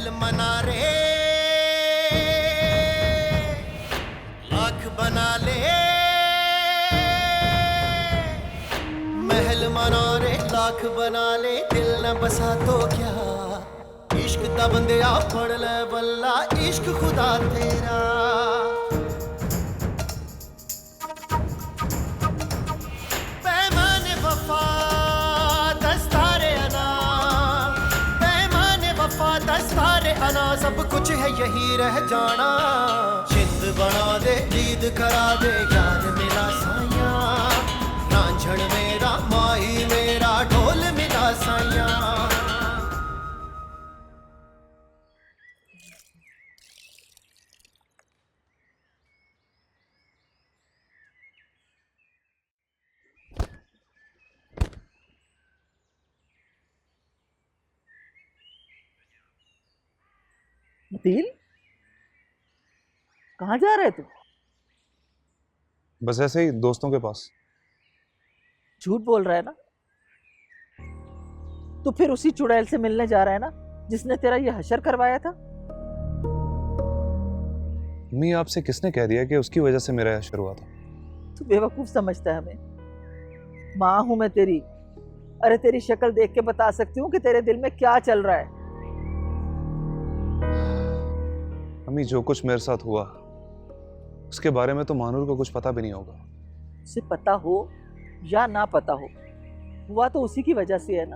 महल मना रे, लाख बना ले। महल मना रे, लाख बना ले, दिल न बसा तो क्या। इश्क दा बंदिया पढ़ ले बल्ला, इश्क खुदा तेरा। पैमाने वफा दस्तारे अना, पैमाने वफा दस्तारे अना, सब कुछ है यही रह जाना। जिंद बना दे, ईद करा दे, यार मिला साया। रांझण मेरा, माही मेरा, ढोल मिला साया। मतीन, कहाँ जा रहे तू? बस ऐसे ही दोस्तों के पास। झूठ बोल रहा है ना? तू फिर उसी चुड़ैल से मिलने जा रहा है ना, जिसने तेरा ये हशर करवाया था? मम्मी, आपसे किसने कह दिया कि उसकी वजह से मेरा हशर हुआ था? तू बेवकूफ समझता है हमें। माँ हूं मैं तेरी। अरे तेरी शक्ल देख के बता सकती हूँ कि तेरे दिल में क्या चल रहा है। मम्मी, जो कुछ मेरे साथ हुआ उसके बारे में तो मानूर को कुछ पता भी नहीं होगा। उसे पता हो या ना पता हो, हुआ तो उसी की वजह से है ना।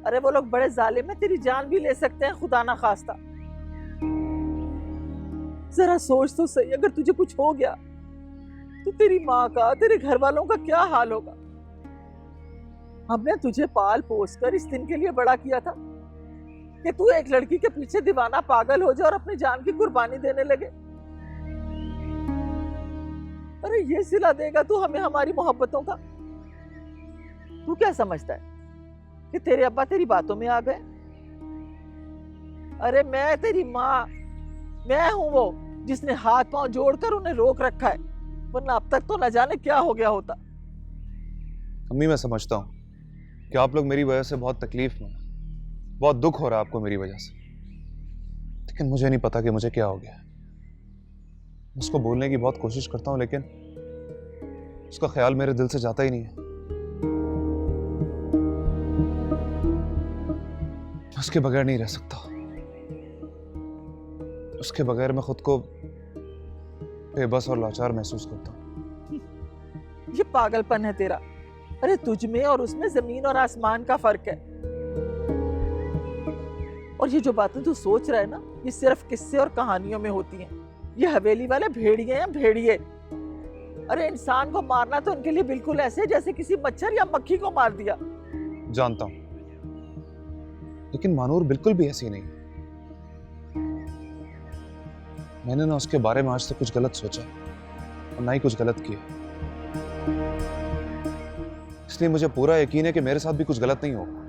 अरे वो लोग बड़े जालिम हैं, तेरी जान भी ले सकते हैं खुदा ना खास्ता। जरा सोच तो सही, अगर तुझे कुछ हो गया तो तेरी माँ का, तेरे घर वालों का क्या हाल होगा। हमने तुझे पाल पोस कर इस दिन के लिए बड़ा किया था कि तू एक लड़की के पीछे दीवाना पागल हो जाए और अपनी जान की कुर्बानी देने लगे। अरे ये सिला देगा तू हमें हमारी मोहब्बतों का? तू क्या समझता है कि तेरे अब्बा तेरी बातों में आ गए? अरे मैं तेरी माँ, मैं हूं वो जिसने हाथ पांव जोड़कर उन्हें रोक रखा है, वरना अब तक तो न जाने क्या हो गया होता। मम्मी, मैं समझता हूँ कि आप लोग मेरी वजह से बहुत तकलीफ में हैं, बहुत दुख हो रहा है आपको मेरी वजह से, लेकिन मुझे नहीं पता कि मुझे क्या हो गया। उसको बोलने की बहुत कोशिश करता हूँ, लेकिन उसका ख्याल मेरे दिल से जाता ही नहीं है। उसके बगैर नहीं रह सकता। उसके बगैर मैं खुद को बेबस और लाचार महसूस करता हूँ। ये पागलपन है तेरा। अरे तुझ में और उसमें जमीन और आसमान का फर्क है। और ये जो बातें तू सोच रहा है ना, ये सिर्फ किस्से और कहानियों में होती हैं। ये हवेली वाले भेड़िए हैं, भेड़िए। अरे इंसान को मारना तो उनके लिए बिल्कुल ऐसे जैसे किसी मच्छर या मक्खी को मार दिया। जानता हूं, लेकिन मानूर बिल्कुल भी ऐसी नहीं। मैंने ना उसके बारे में आज तक कुछ गलत सोचा और ना ही कुछ गलत किया, इसलिए मुझे पूरा यकीन है कि मेरे साथ भी कुछ गलत नहीं होगा।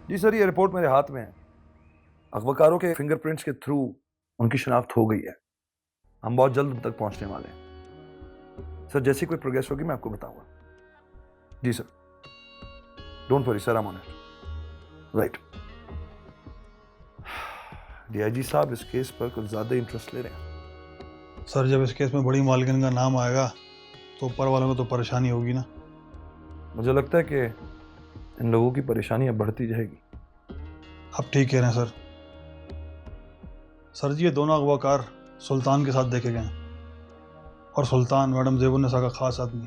जी सर, ये रिपोर्ट मेरे हाथ में है। अगवाकारों के फिंगरप्रिंट्स के थ्रू उनकी शिनाख्त हो गई है। हम बहुत जल्द उन तक पहुंचने वाले हैं। सर, जैसी कोई प्रोग्रेस होगी मैं आपको बताऊंगा। जी sir, don't worry sir, I am on it. Right. DIG साहब इस केस पर कुछ ज्यादा इंटरेस्ट ले रहे हैं। सर, जब इस केस में बड़ी मालकिन का नाम आएगा तो ऊपर वालों को तो परेशानी होगी ना। मुझे लगता है कि इन लोगों की परेशानी अब बढ़ती जाएगी। आप ठीक कह रहे हैं सर। सर जी, ये दोनों अगवाकार सुल्तान के साथ देखे गए हैं और सुल्तान मैडम ज़ेबुन्निसा का खास आदमी।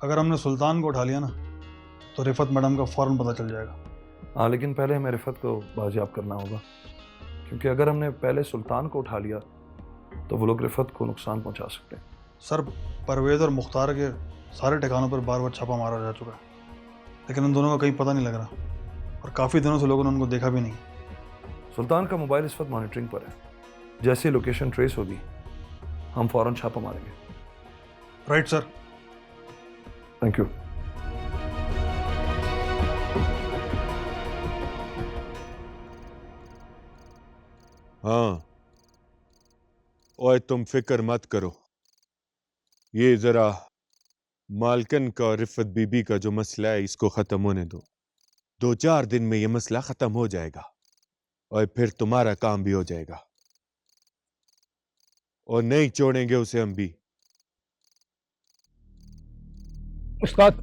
अगर हमने सुल्तान को उठा लिया ना तो रिफत मैडम का फौरन पता चल जाएगा। हाँ, लेकिन पहले हमें रिफत को बाजियाब करना होगा, क्योंकि अगर हमने पहले सुल्तान को उठा लिया तो वो लोग रिफत को नुकसान पहुंचा सकते हैं। सर, परवेज़ और मुख्तार के सारे ठिकानों पर बार बार छापा मारा जा चुका है, लेकिन उन दोनों का कहीं पता नहीं लग रहा और काफ़ी दिनों से लोगों ने उनको देखा भी नहीं। सुल्तान का मोबाइल इस वक्त मॉनिटरिंग पर है। जैसे लोकेशन ट्रेस होगी हम फौरन छापा मारेंगे। Right sir. Thank you. हाँ, ओए तुम फिक्र मत करो, ये जरा मालकन का और रिफत बीबी का जो मसला है इसको खत्म होने दो। 2-4 दिन में ये मसला खत्म हो जाएगा और फिर तुम्हारा काम भी हो जाएगा और नहीं छोड़ेंगे उसे हम भी। उस्ताद,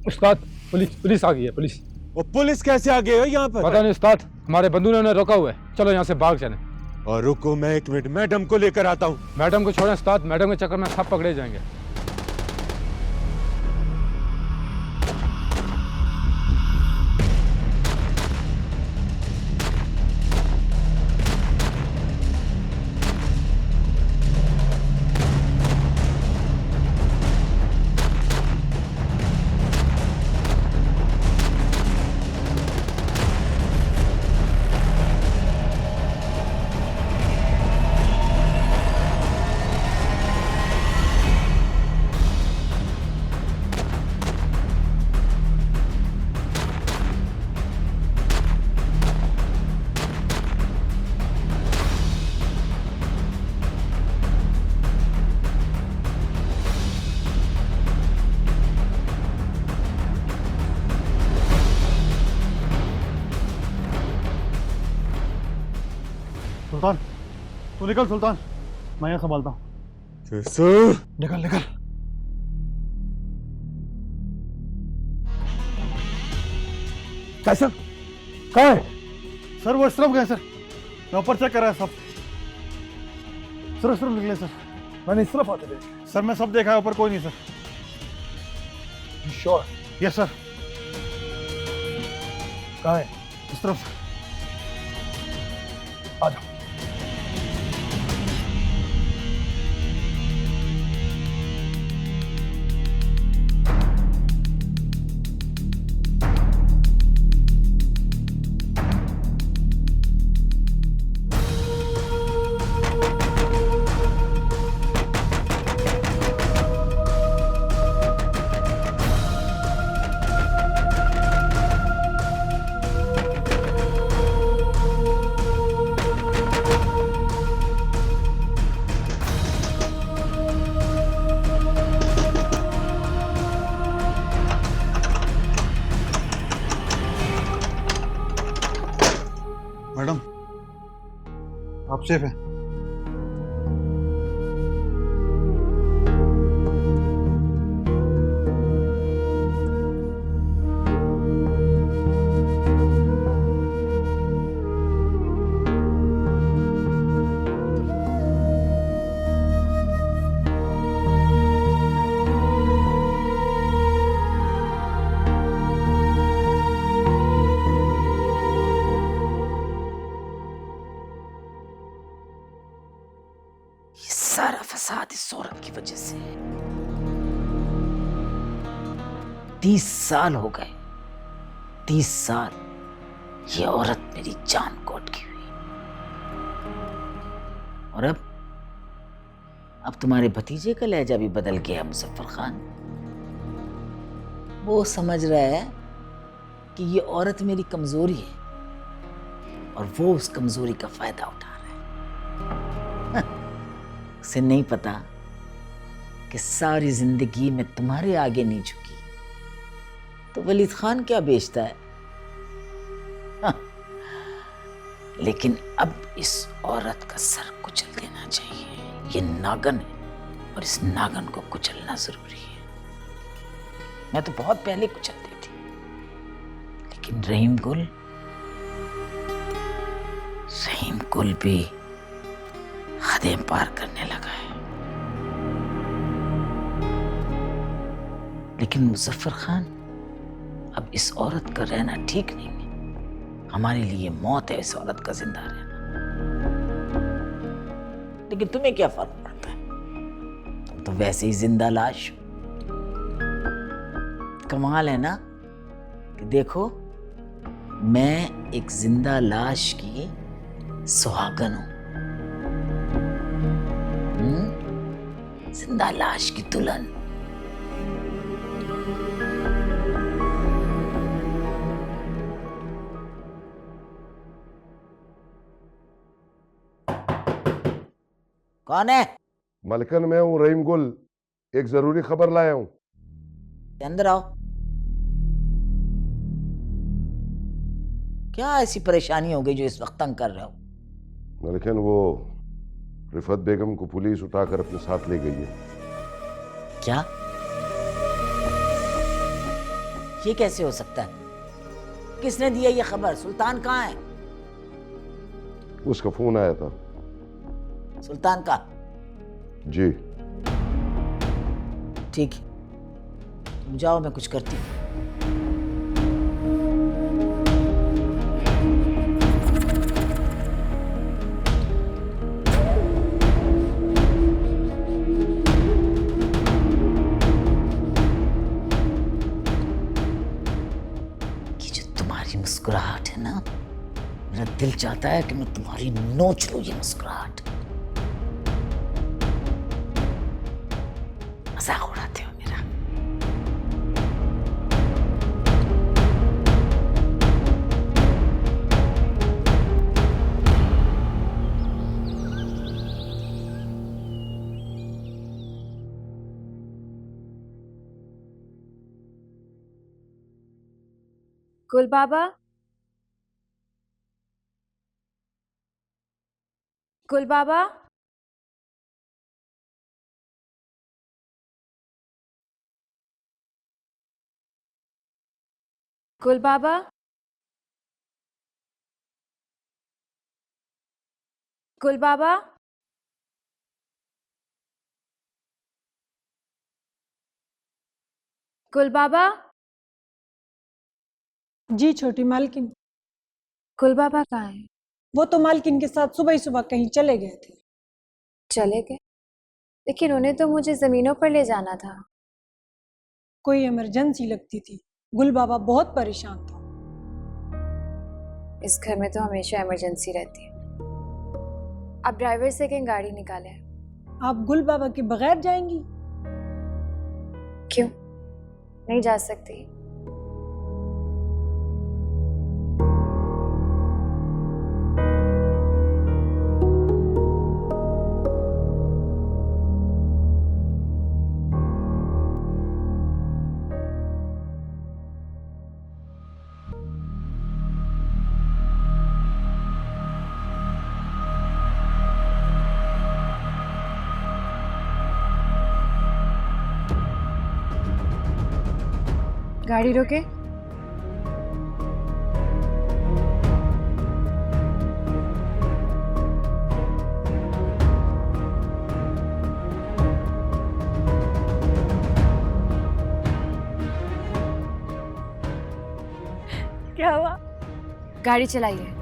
उस्ताद, पुलिस आ गई है, पुलिस। और पुलिस कैसे आ गए हो यहाँ पर? पता नहीं उस्ताद, हमारे बंधु ने उन्हें रोका हुआ है। चलो यहाँ से भाग चलें। और रुको, मैं 1 मिनट मैडम को लेकर आता हूँ। मैडम को छोड़ें उस्ताद, मैडम के चक्कर में सब पकड़े जाएंगे। सुल्तान, तू निकल सुल्तान, मैं यहाँ संभालता हूँ। निकल निकल। कैसे? कहाँ है? सर वो इस तरफ गए सर, मैं ऊपर चेक कर रहा है सब। सर इस तरफ निकले सर। मैंने इस तरफ आते थे। सर मैं सब देखा है, ऊपर कोई नहीं सर। श्योर? Yes sir. कहाँ है? इस तरफ। आ जाओ। मैडम, आप सेफ हैं? सारा फसाद इस औरत की वजह से। 30 साल हो गए, 30 साल ये औरत मेरी जान को अटकी हुई। और अब तुम्हारे भतीजे का लहजा भी बदल गया मुजफ्फर खान। वो समझ रहा है कि ये औरत मेरी कमजोरी है और वो उस कमजोरी का फायदा उठा रहा है। उसे नहीं पता कि सारी जिंदगी में तुम्हारे आगे नहीं झुकी तो वलीद खान क्या बेचता है। हाँ। लेकिन अब इस औरत का सर कुचल देना चाहिए। ये नागन है और इस नागन को कुचलना जरूरी है। मैं तो बहुत पहले कुचल देती, लेकिन रहीम गुल भी हदें पार करने लगा है। लेकिन मुजफ्फर खान, अब इस औरत का रहना ठीक नहीं है। हमारे लिए मौत है इस औरत का जिंदा रहना। लेकिन तुम्हें क्या फर्क पड़ता है? तुम तो वैसे ही जिंदा लाश हो। कमाल है ना कि देखो, मैं एक जिंदा लाश की सुहागन हूं, जिंदा लाश की दुल्हन। कौन है? मलकन में हूँ, रहीम गुल। एक जरूरी खबर लाया हूँ। अंदर आओ। क्या ऐसी परेशानी हो गई जो इस वक्त तंग कर रहे हो? मलकन, वो रिफत बेगम को पुलिस उठाकर अपने साथ ले गई है। क्या? ये कैसे हो सकता है? किसने दिया ये खबर? सुल्तान कहाँ है? उसका फोन आया था। सुल्तान का? जी। ठीक है, तुम जाओ, मैं कुछ करती हूँ। ये जो तुम्हारी मुस्कुराहट है ना, मेरा दिल चाहता है कि मैं तुम्हारी नोच लूं ये मुस्कुराहट। मजाक उड़ाते हो मेरा। गुल बाबा, गुल बाबा, गुल बाबा, गुल बाबा, गुल बाबा। जी छोटी मालकिन। गुल बाबा कहाँ है? वो तो मालकिन के साथ सुबह ही सुबह कहीं चले गए थे। चले गए? लेकिन उन्हें तो मुझे जमीनों पर ले जाना था। कोई इमरजेंसी लगती थी। गुल बाबा बहुत परेशान था। इस घर में तो हमेशा इमरजेंसी रहती है। आप ड्राइवर से कहीं गाड़ी निकाले। आप गुल बाबा के बगैर जाएंगी? क्यों नहीं जा सकती? गाड़ी रोके। क्या हुआ? गाड़ी चलाइए।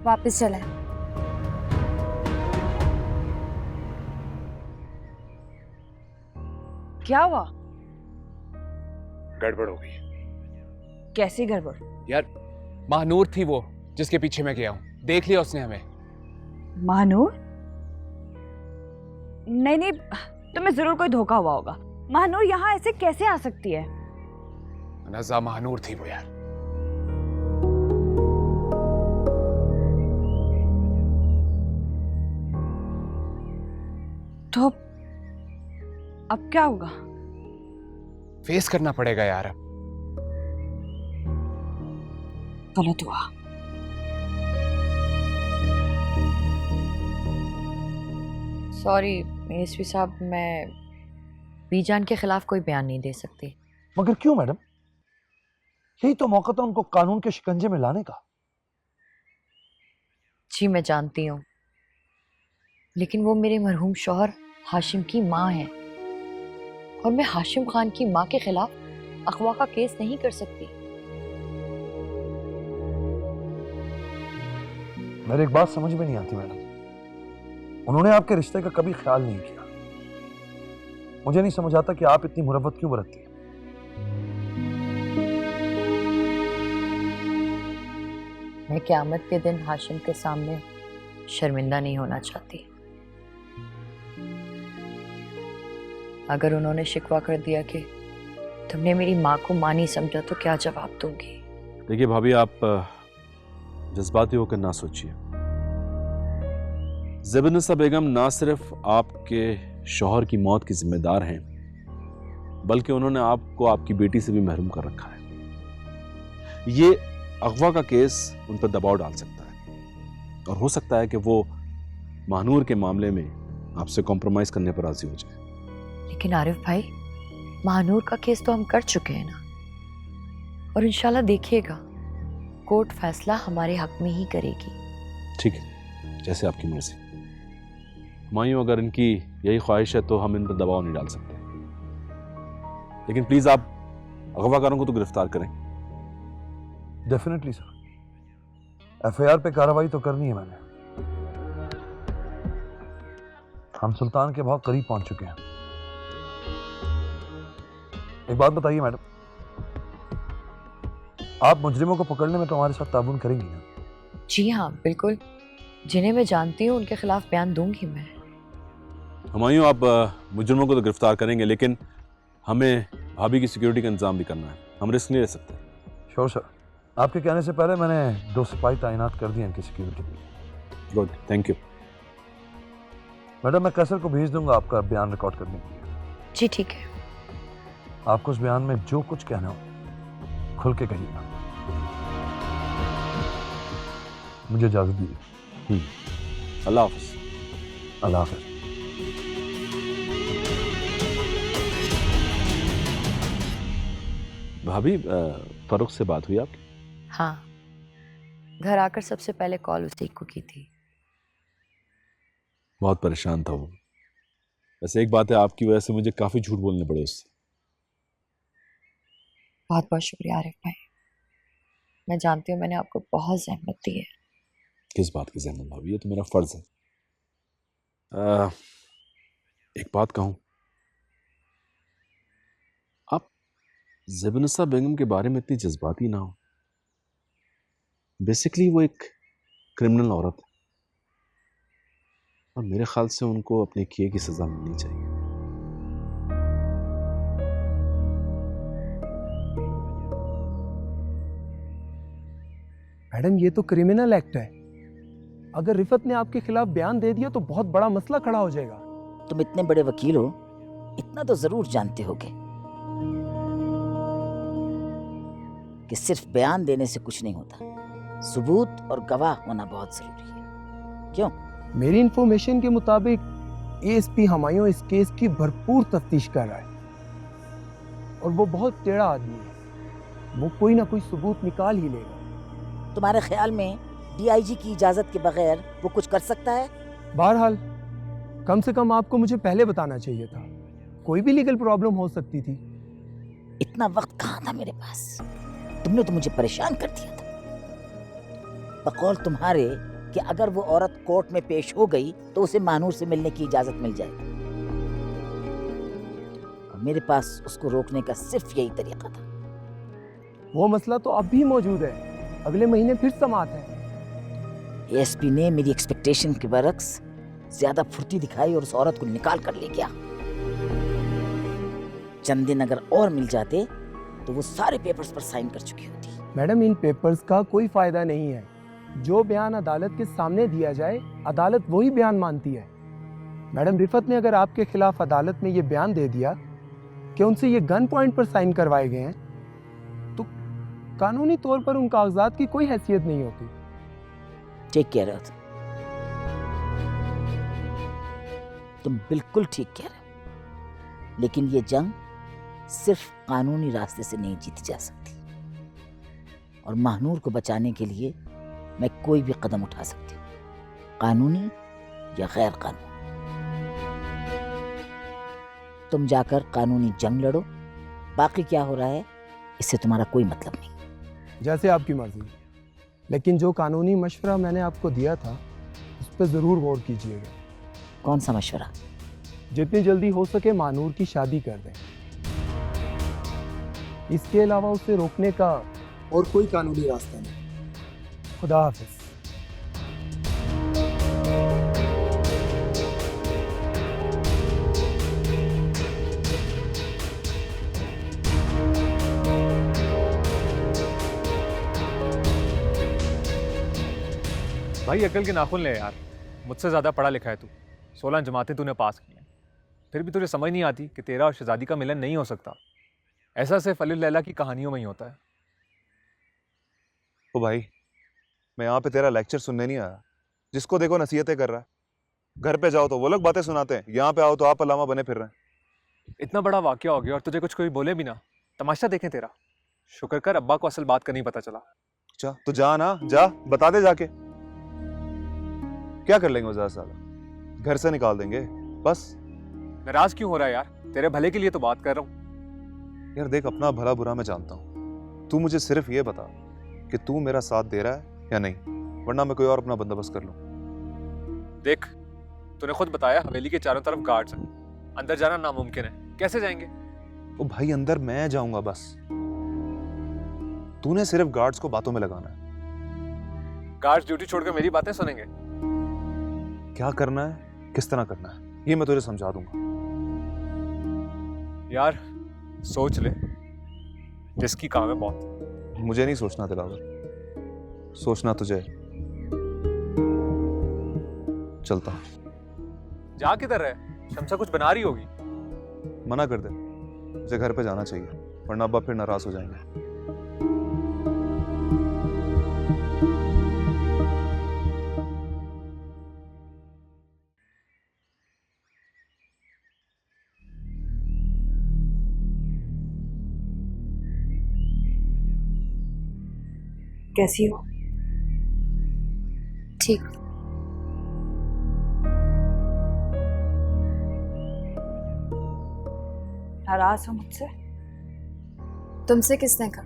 वापस चलाएं। क्या हुआ? गड़बड़ हो गई। कैसी गड़बड़? यार, महानूर थी वो जिसके पीछे मैं गया हूं। देख लिया उसने हमें। महानूर? नहीं नहीं, तुम्हें जरूर कोई धोखा हुआ होगा। महानूर यहाँ ऐसे कैसे आ सकती है? नज़ा महानूर थी वो यार। तो अब क्या होगा? फेस करना पड़ेगा यार अब। गलत हुआ। सॉरी एसपी साहब, मैं बीजान के खिलाफ कोई बयान नहीं दे सकती। मगर क्यों मैडम? यही तो मौका था उनको कानून के शिकंजे में लाने का। जी मैं जानती हूँ, लेकिन वो मेरे मरहूम शौहर हाशिम की माँ हैं और मैं हाशिम खान की माँ के खिलाफ अगवा का केस नहीं कर सकती। मेरे एक बात समझ में नहीं आती मैडम, उन्होंने आपके रिश्ते का कभी ख्याल नहीं किया। मुझे नहीं समझ आता कि आप इतनी मुरव्वत क्यों बरतती हैं। मैं क़यामत के दिन हाशिम के सामने शर्मिंदा नहीं होना चाहती। अगर उन्होंने शिकवा कर दिया कि तुमने मेरी माँ को माँ नहीं समझा तो क्या जवाब दूंगी? देखिए भाभी, आप जज्बाती होकर ना सोचिए। ज़ेबुन्निसा बेगम ना सिर्फ आपके शौहर की मौत की जिम्मेदार हैं, बल्कि उन्होंने आपको आपकी बेटी से भी महरूम कर रखा है। ये अगवा का केस उन पर दबाव डाल सकता है और हो सकता है कि वो महानूर के मामले में आपसे कॉम्प्रोमाइज करने पर राजी हो जाए। लेकिन आरिफ भाई, महानूर का केस तो हम कर चुके हैं ना, और इंशाल्लाह देखिएगा कोर्ट फैसला हमारे हक में ही करेगी। ठीक है, जैसे आपकी मर्जी। मायूं, अगर इनकी यही ख्वाहिश है तो हम इन पर दबाव नहीं डाल सकते, लेकिन प्लीज आप अगवाकारों को तो गिरफ्तार करें। डेफिनेटली सर, एफआईआर पे कार्रवाई तो करनी है मैंने। हम सुल्तान के बहुत करीब पहुंच चुके हैं। एक बात बताइए मैडम, आप मुजरिमों को पकड़ने में तो हमारे साथ ताबून करेंगी ना? जी हाँ, बिल्कुल। जिन्हें मैं जानती हूँ उनके खिलाफ बयान दूंगी मैं। हुमायूं, आप मुजरिमों को तो गिरफ्तार करेंगे, लेकिन हमें भाभी की सिक्योरिटी का इंतजाम भी करना है। हम रिस्क नहीं ले सकते। श्योर सर, आपके कहने से पहले मैंने 2 सिपाही तैनात कर दिए इनकी सिक्योरिटी के लिए। Good, thank you. मैडम, मैं कैसर को भेज दूंगा आपका बयान रिकॉर्ड करने के लिए। जी ठीक है। आपको उस बयान में जो कुछ कहना हो खुल के कहिएगा। मुझे इजाजत दीजिए। अल्लाह हाफ़िज़। अल्लाह हाफ़िज़। भाभी, फरूख से बात हुई आपकी? हाँ, घर आकर सबसे पहले कॉल उसी को की थी। बहुत परेशान था वो। वैसे एक बात है, आपकी वजह से मुझे काफी झूठ बोलने पड़े उससे। बहुत बहुत शुक्रिया आरिफ भाई। मैं जानती हूँ मैंने आपको बहुत ज़हमत दी है। किस बात की ज़हमत भाभी, ये तो मेरा फर्ज है। एक बात कहूँ, आप ज़ेबुन्निसा बेगम के बारे में इतनी जज्बाती ना हो। बेसिकली वो एक क्रिमिनल औरत है और मेरे ख्याल से उनको अपने किए की सजा मिलनी चाहिए। मैडम, ये तो क्रिमिनल एक्ट है। अगर रिफत ने आपके खिलाफ बयान दे दिया तो बहुत बड़ा मसला खड़ा हो जाएगा। तुम इतने बड़े वकील हो, इतना तो जरूर जानते होगे कि सिर्फ बयान देने से कुछ नहीं होता, सबूत और गवाह होना बहुत जरूरी है। क्यों? मेरी इंफॉर्मेशन के मुताबिक एएसपी हुमायूं इस केस की भरपूर तफ्तीश कर रहा है और वो बहुत टेढ़ा आदमी है। वो कोई ना कोई सबूत निकाल ही लेगा। तुम्हारे ख्याल में डीआईजी की इजाजत के बगैर वो कुछ कर सकता है? बहरहाल, कम से कम आपको मुझे पहले बताना चाहिए था। कोई भी लीगल प्रॉब्लम हो सकती थी। इतना वक्त कहाँ था मेरे पास? तुमने तो मुझे परेशान कर दिया था। बकौल तुम्हारे कि अगर वो औरत कोर्ट में पेश हो गई तो उसे महानूर से मिलने की इजाजत मिल जाएगी, और मेरे पास उसको रोकने का सिर्फ यही तरीका था। वो मसला तो अब भी मौजूद है। अगले महीने फिर समाअत है। एएसपी ने मेरी एक्सपेक्टेशन के बरक्स ज्यादा फुर्ती दिखाई और उस औरत को निकाल कर ले गया। चंद दिन अगर और मिल जाते तो वो सारे पेपर्स पर साइन कर चुकी होती। मैडम, इन पेपर्स का कोई फायदा नहीं है। जो बयान अदालत के सामने दिया जाए, अदालत वही बयान मानती है। मैडम, रिफत ने अगर आपके खिलाफ अदालत में ये बयान दे दिया कि उनसे ये गन पॉइंट पर साइन करवाए गए हैं, तो कानूनी तौर पर उन कागजात की कोई हैसियत नहीं होती। ठीक कह रहे हो तुम बिल्कुल ठीक कह रहे हो, लेकिन ये जंग सिर्फ कानूनी रास्ते से नहीं जीती जा सकती, और महानूर को बचाने के लिए मैं कोई भी कदम उठा सकती हूँ, कानूनी या गैर कानूनी। तुम जाकर कानूनी जंग लड़ो, बाकी क्या हो रहा है इससे तुम्हारा कोई मतलब नहीं। जैसे आपकी मर्जी, लेकिन जो कानूनी मशवरा मैंने आपको दिया था उस पर ज़रूर गौर कीजिएगा। कौन सा मशवरा? जितनी जल्दी हो सके महानूर की शादी कर दें। इसके अलावा उसे रोकने का और कोई कानूनी रास्ता नहीं। खुदा हाफिज। भाई अकल के नाखून ले यार, मुझसे ज़्यादा पढ़ा लिखा है तू, 16 जमातें तूने पास की हैं, फिर भी तुझे समझ नहीं आती कि तेरा और शहजादी का मिलन नहीं हो सकता। ऐसा सिर्फ अली लैला की कहानियों में ही होता है। ओ भाई, मैं यहाँ पे तेरा लेक्चर सुनने नहीं आया। जिसको देखो नसीहतें कर रहा है। घर पे जाओ तो वो लोग बातें सुनाते हैं, यहाँ पे आओ तो आप अलामा बने फिर रहे हैं। इतना बड़ा वाकया हो गया और तुझे कुछ कोई बोले भी ना, तमाशा देखें तेरा। शुक्र कर अब्बा को असल बात का नहीं पता चला। अच्छा तो जा ना, जा बता दे जाके। क्या कर लेंगे वो ज़्यादा से ज़्यादा? घर से निकाल देंगे बस। नाराज क्यों हो रहा है यार? तेरे भले के लिए तो बात कर रहा हूँ। यार देख, अपना भला बुरा मैं जानता हूँ। तू मुझे सिर्फ ये बता कि तू मेरा साथ दे रहा है या नहीं, वरना मैं कोई और अपना बंदोबस्त कर लूँ। देख, तूने खुद बताया हवेली के चारों तरफ गार्ड्स हैं, अंदर जाना नामुमकिन है, कैसे जाएंगे? ओ भाई, अंदर मैं जाऊंगा बस, तूने सिर्फ गार्ड्स को बातों में लगाना है। गार्ड्स ड्यूटी छोड़कर मेरी बातें सुनेंगे? क्या करना है, किस तरह करना है, ये मैं तुझे समझा दूंगा। यार सोच ले, जिसकी काम है बहुत। मुझे नहीं सोचना दिलावर, सोचना तुझे। चलता हूं। जा किधर है? शमसा कुछ बना रही होगी। मना कर दे, मुझे घर पे जाना चाहिए, वरना अब्बा फिर नाराज हो जाएंगे। कैसी हो? ठीक। नाराज हो मुझसे? तुमसे किसने कहा?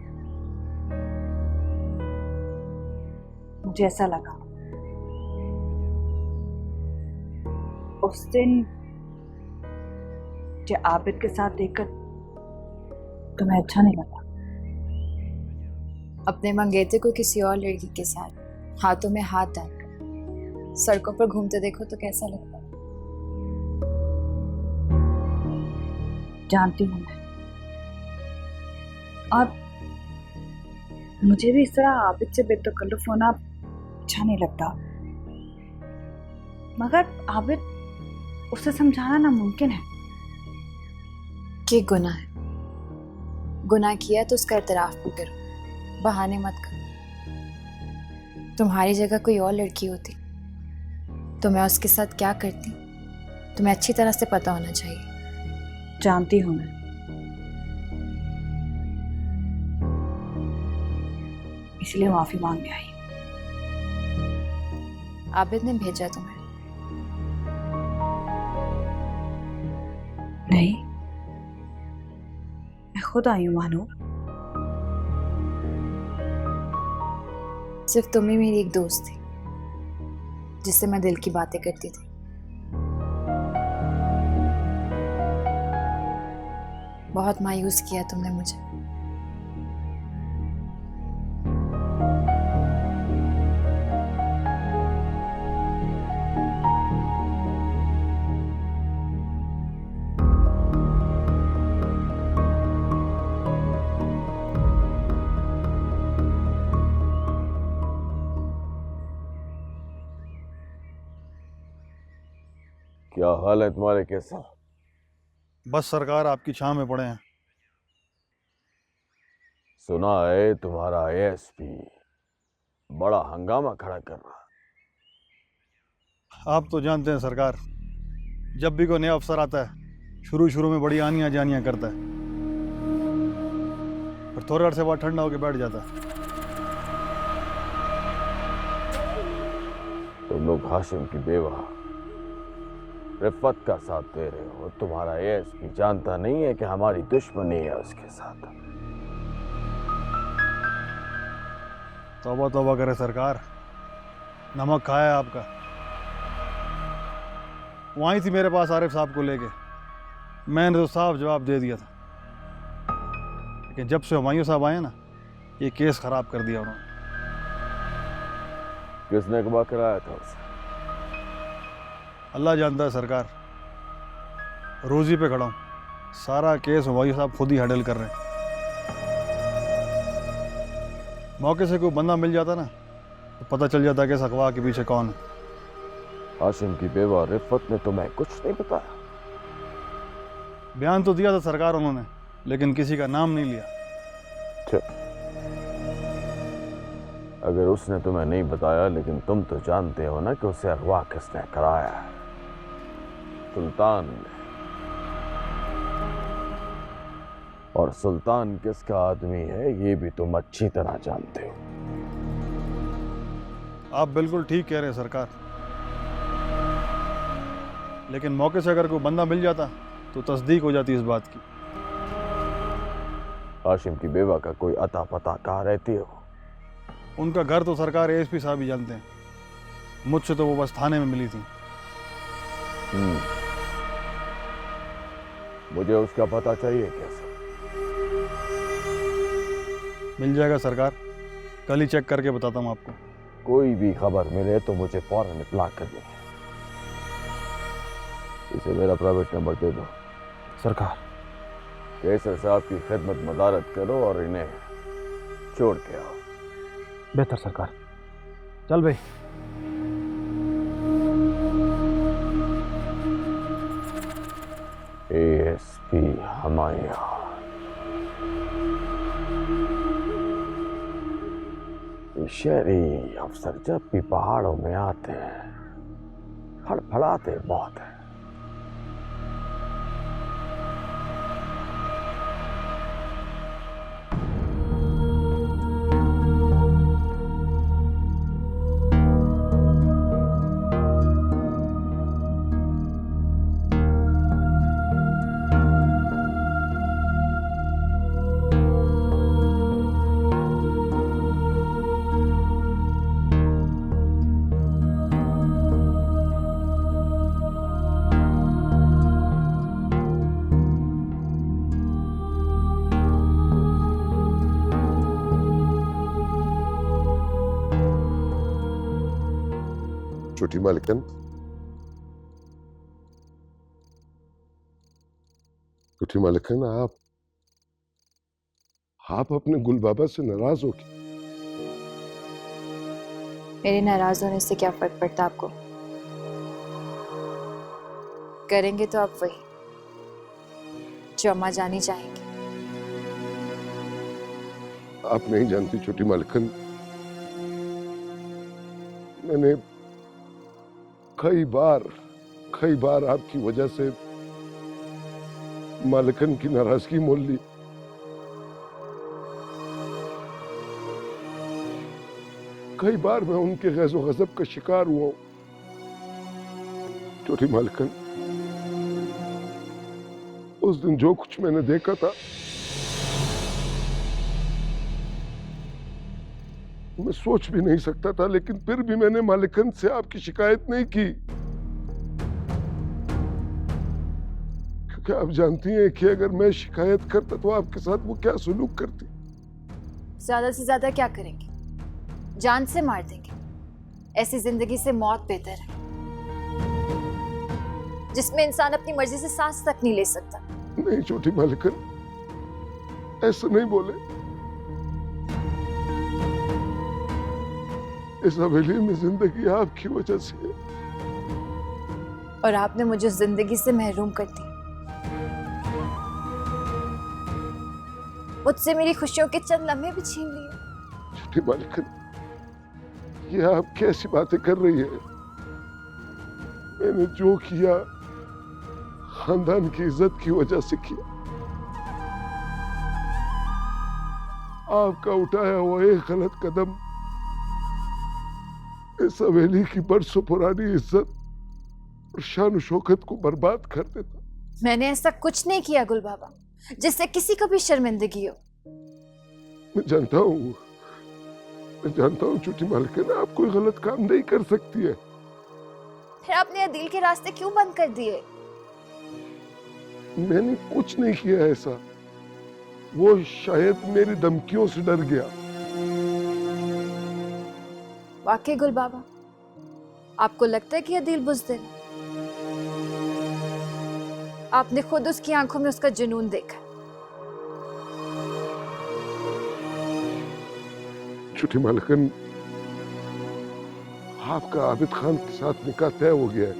मुझे ऐसा लगा उस दिन जो आबिद के साथ देखकर तुम्हें अच्छा नहीं लगा। अपने मंगेते को किसी और लड़की के साथ हाथों में हाथ डालकर सड़कों पर घूमते देखो तो कैसा लगता है? जानती हूँ मैं, और मुझे भी इस तरह आबिद से बेतकल्लुफ होना अच्छा नहीं लगता, मगर आबिद उसे समझाना नामुमकिन है कि गुनाह है। गुनाह किया तो उसका इतराफ भी करो, बहाने मत करो। तुम्हारी जगह कोई और लड़की होती तो मैं उसके साथ क्या करती, तुम्हें अच्छी तरह से पता होना चाहिए। जानती हूँ मैं, इसलिए माफी मांगने आई। आबिद ने भेजा तुम्हें? नहीं, मैं खुद आई हूँ मानूर। सिर्फ तुम ही मेरी एक दोस्त थी जिससे मैं दिल की बातें करती थी। बहुत मायूस किया तुमने मुझे। क्या हाल है तुम्हारे? कैसा? बस सरकार आपकी छां में पड़े हैं। सुना है तुम्हारा एएसपी बड़ा हंगामा खड़ा कर रहा। आप तो जानते हैं सरकार, जब भी कोई नया अफसर आता है शुरू में बड़ी आनियां जानियां करता है, और थोड़े अरसे बाद ठंडा होकर बैठ जाता है। तुम लोग हाशिम की बेवा रिफत का साथ दे रहे हो। तुम्हारा एएसपी जानता नहीं है कि हमारी दुश्मनी है उसके साथ। तौबा तौबा करे सरकार, नमक खाया आपका। वहीं थी मेरे पास आरिफ साहब को लेके, मैंने तो साफ जवाब दे दिया था, लेकिन जब से हुमायूं साहब आए ना, ये केस खराब कर दिया उन्होंने। किसने अगवा कराया था उसे? अल्लाह जानता है सरकार, रोजी पे खड़ा हूँ। सारा केस वही साहब खुद ही हैंडल कर रहे हैं। मौके से कोई बंदा मिल जाता ना तो पता चल जाता कि इस अगवा के पीछे कौन है। हाशिम की बेवा रिफत ने तुम्हें कुछ नहीं बताया? बयान तो दिया था सरकार उन्होंने, लेकिन किसी का नाम नहीं लिया। अगर उसने तुम्हें नहीं बताया, लेकिन तुम तो जानते हो ना कि उसे अगवा किसने कराया है? सुल्तान ने। और सुल्तान किसका आदमी है ये भी तुम अच्छी तरह जानते हो। आप बिल्कुल ठीक कह रहे हैं सरकार, लेकिन मौके से अगर कोई बंदा मिल जाता तो तस्दीक हो जाती इस बात की। हाशिम की बेवा का कोई अता पता कहाँ रहती हो? उनका घर तो सरकार एएसपी साहब ही जानते हैं। मुझसे तो वो बस थाने में मिली थी। मुझे उसका पता चाहिए कैसे? मिल जाएगा सरकार, कल ही चेक करके बताता हूँ आपको। कोई भी खबर मिले तो मुझे फौरन इत्तला करनी है। इसे मेरा प्राइवेट नंबर दे दो। सरकार। कैसर साहब की खिदमत मदारत करो और इन्हें छोड़ के आओ। बेहतर सरकार। चल भाई। एएसपी हमाया। शहरी अफसर जब भी पहाड़ों में आते हैं फड़फड़ाते बहुत है। छोटी मालिकन, छोटी मालिकन, आप अपने गुल बाबा से नाराज हो क्या? मेरे नाराज होने से क्या फर्क पड़ता आपको? करेंगे तो आप वही जो अम्मा जानी चाहेंगे। आप नहीं जानती छोटी मालिकन, मैंने कई बार आपकी वजह से मालिकन की नाराजगी मोल ली। कई बार मैं उनके गैज़ो गज़ब का शिकार हुआ हूं। छोटी मालिकन, उस दिन जो कुछ मैंने देखा था मैं सोच भी नहीं सकता था, लेकिन फिर भी मैंने मालिकन से आपकी शिकायत नहीं की, क्योंकि आप जानती हैं कि अगर मैं शिकायत करता तो आपके साथ वो क्या सुलूक करती। ज्यादा से ज्यादा क्या करेंगे? जान से मार देंगे। ऐसी जिंदगी से मौत बेहतर है, जिसमें इंसान अपनी मर्जी से सांस तक नहीं ले सकता। नहीं छोटी मालिकन, ऐसा नहीं बोले। इस हवेली में जिंदगी आपकी वजह से है, और आपने मुझे जिंदगी से महरूम कर दिया। मुझसे मेरी खुशियों के चंद लम्हे भी छीन लिए। छोटी मालिकन, ये आप कैसी बातें कर रही है? मैंने जो किया खानदान की इज्जत की वजह से किया। आपका उठाया हुआ एक गलत कदम इस हवेली की बरसों पुरानी इज्जत और शान शौकत को बर्बाद कर देता। मैंने ऐसा कुछ नहीं किया गुल बाबा जिससे किसी को भी शर्मिंदगी हो। मैं जानता हूँ छोटी मालिकन, आप कोई गलत काम नहीं कर सकती है। फिर आपने अदील के रास्ते क्यों बंद कर दिए? मैंने कुछ नहीं किया ऐसा, वो शायद मेरी धमकियों से डर गया। वाकई गुल बाबा, आपको लगता है कि अदील बुज़दिल? आपने खुद उसकी आंखों में उसका जुनून देखा। छोटी मालकिन, आपका आबिद खान के साथ निकाह तय हो गया है।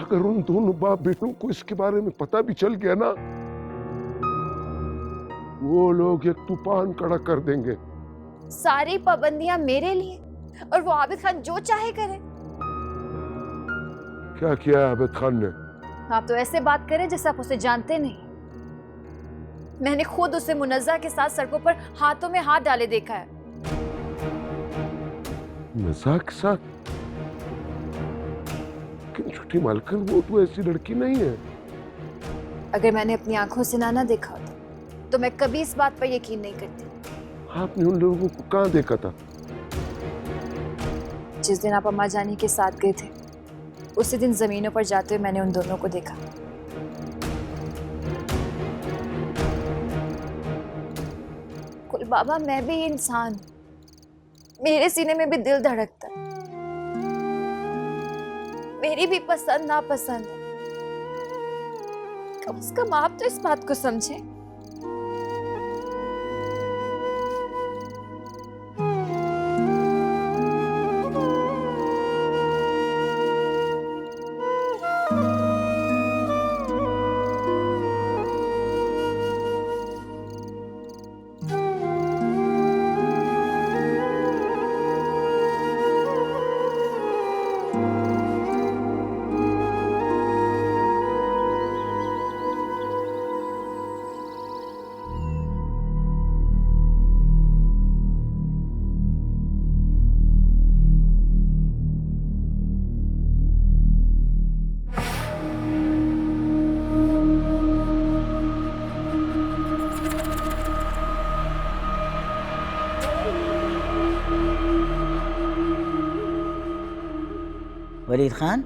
अगर उन दोनों बाप बेटों को इसके बारे में पता भी चल गया ना, वो लोग एक तूफान खड़ा कर देंगे। सारी पाबंदियां मेरे लिए और वो आबिद खान जो चाहे करे। क्या किया है आबिद खान ने? आप तो ऐसे बात करें जैसे आप उसे जानते नहीं। मैंने खुद उसे मुनज्जा के साथ सड़कों पर हाथों में हाथ डाले देखा है। मजाक के साथ? लेकिन छोटी मालकिन, वो तो ऐसी लड़की नहीं है। अगर मैंने अपनी आंखों से ना देखा होता तो मैं कभी इस बात पर यकीन नहीं करती। आपने उन लोगों को कहाँ देखा था? जिस दिन आप अम्मा जानी के साथ गए थे, उसी दिन जमीनों पर जाते हुए मैंने उन दोनों को देखा। कुल बाबा, मैं भी इंसान, मेरे सीने में भी दिल धड़कता है, मेरी भी पसंद नापसंद है। कम से कम आप तो इस बात को समझें। वलीद खान,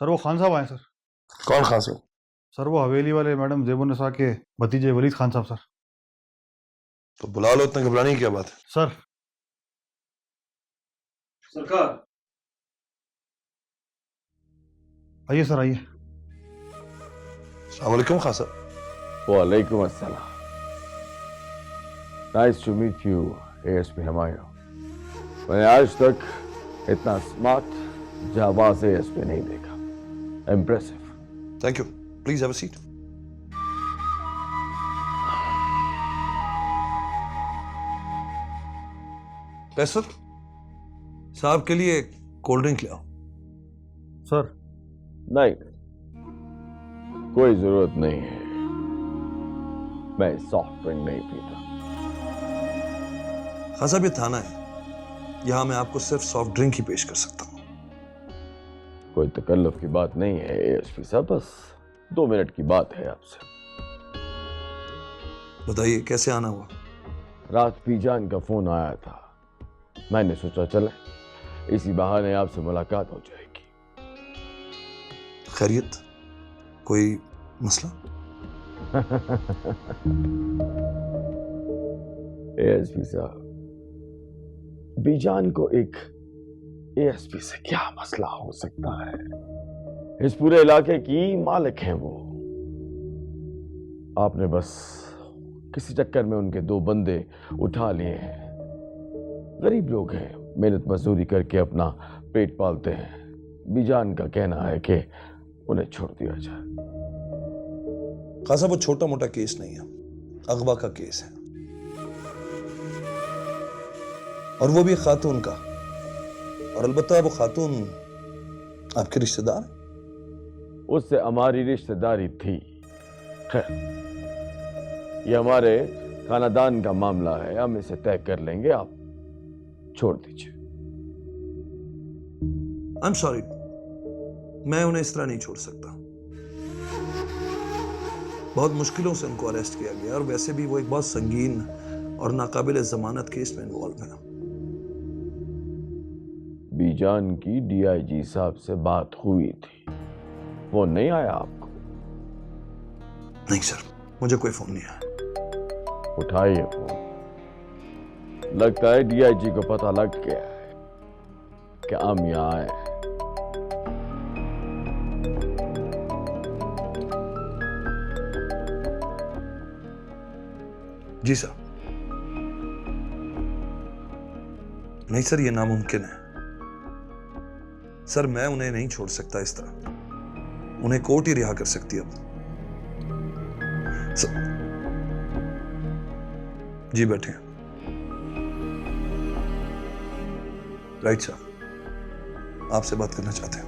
सर वो खान साहब आए सर। कौन खान साहब? सर वो हवेली वाले मैडम ज़ेबुन्निसा के भतीजे वलीद खान साहब सर। तो बुला लो, इतना घबराने की क्या बात है? सर सरकार आइए सर, आइए। अस्सलाम वालेकुम खान साहब। वालेकुम अस्सलाम। Nice to meet you ASP Humayun. मैंने आज तक इतना स्मार्ट जाबाज एएसपी नहीं देखा। Impressive. Thank you. Please have a seat. Faisal साहब के लिए कोल्ड ड्रिंक ले आओ। सर नहीं, कोई जरूरत नहीं है। मैं सॉफ्ट ड्रिंक नहीं पीता। खान साहब, ये थाना है, यहां मैं आपको सिर्फ सॉफ्ट ड्रिंक ही पेश कर सकता हूं। कोई तकल्लुफ की बात नहीं है एएसपी साहब, बस 2 मिनट की बात है आपसे। बताइए कैसे आना हुआ? रात पीजान का फोन आया था, मैंने सोचा चले इसी बहाने आपसे मुलाकात हो जाएगी। खैरियत? कोई मसला? एएसपी साहब, बीजान को एक एएसपी से क्या मसला हो सकता है? इस पूरे इलाके की मालिक हैं वो। आपने बस किसी चक्कर में उनके 2 बंदे उठा लिए हैं। गरीब लोग हैं, मेहनत मजदूरी करके अपना पेट पालते हैं। बीजान का कहना है कि उन्हें छोड़ दिया जाए। खान साहब, वो छोटा मोटा केस नहीं है, अगवा का केस है, और वो भी खातून का। और अलबत्ता वो खातून आपके रिश्तेदार है। उससे हमारी रिश्तेदारी थी। खैर, ये हमारे खानदान का मामला है, हम इसे तय कर लेंगे, आप छोड़ दीजिए। आई एम सॉरी, मैं उन्हें इस तरह नहीं छोड़ सकता। बहुत मुश्किलों से उनको अरेस्ट किया गया और वैसे भी वो एक बहुत संगीन और नाकाबिल जमानत केस में इन्वॉल्व है। बीजान की डीआईजी साहब से बात हुई थी, वो नहीं आया आपको? नहीं सर, मुझे कोई फोन नहीं आया। उठाइए फोन। लगता है डीआईजी को पता लग गया है कि हम यहाँ आए। जी सर। नहीं सर, ये नामुमकिन है सर, मैं उन्हें नहीं छोड़ सकता इस तरह। उन्हें कोर्ट ही रिहा कर सकती है अब। जी बैठे हैं। राइट सर, आपसे बात करना चाहते हैं।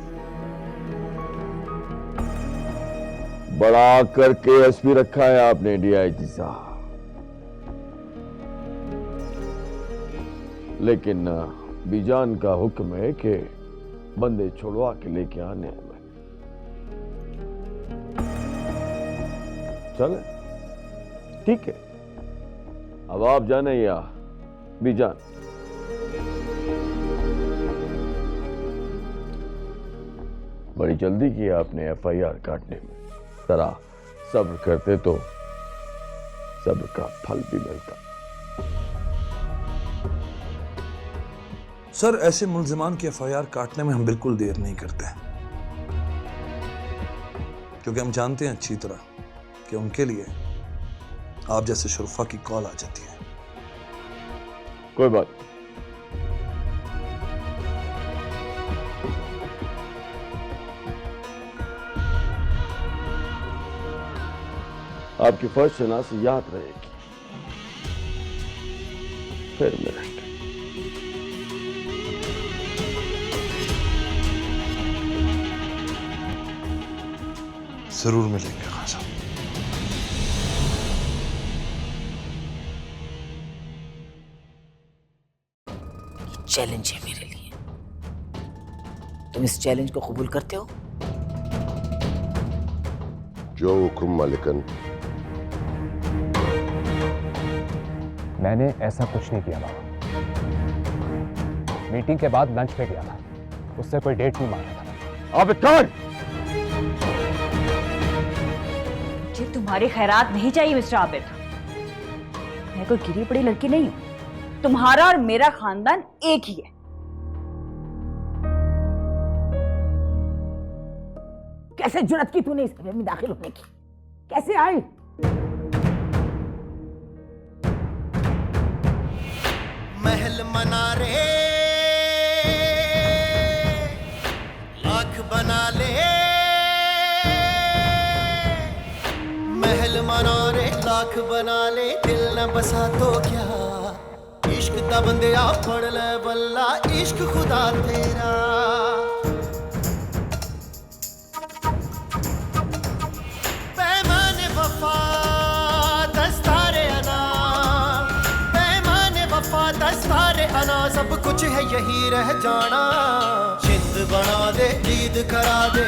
बड़ा करके एसपी रखा है आपने डीआईजी साहब, लेकिन बीजान का हुक्म है कि बंदे छुड़वा के लेके आने में। चले, ठीक है, अब आप जाने या बीजान। बड़ी जल्दी की आपने एफआईआर काटने में, जरा सब्र करते तो सब्र का फल भी मिलता। सर, ऐसे मुल्जिमान की एफआईआर काटने में हम बिल्कुल देर नहीं करते हैं, क्योंकि हम जानते हैं अच्छी तरह कि उनके लिए आप जैसे शुरफा की कॉल आ जाती है। कोई बात, आपकी फर्स्ट शनाख्त याद रहेगी, फिर मिलेंगे। जरूर मिलेंगे खान साहब। चैलेंज है मेरे लिए, तुम इस चैलेंज को कबूल करते हो? जो हुक्म मालिकन। मैंने ऐसा कुछ नहीं किया बाबा। मीटिंग के बाद लंच पे गया था, उससे कोई डेट नहीं मांगा था। अब कौन? मुझे तुम्हारी खैरात नहीं चाहिए मिस्टर आबिद। मैं कोई गिरी पड़ी लड़की नहीं हूं। तुम्हारा और मेरा खानदान एक ही है। कैसे जुर्रत की तूने इस घर में दाखिल होने की? कैसे आई? महल मनारे लाख बना ले, महल मनारे लाख बना ले, दिल न बसा तो क्या, इश्क दा बंदिया पढ़ ले बल्ला, इश्क खुदा तेरा। पैमाने वफा दस्तारे अना, पैमाने वफा दस्तारे अना, सब कुछ है यही रह जाना। जिंद बना दे, ईद करा दे,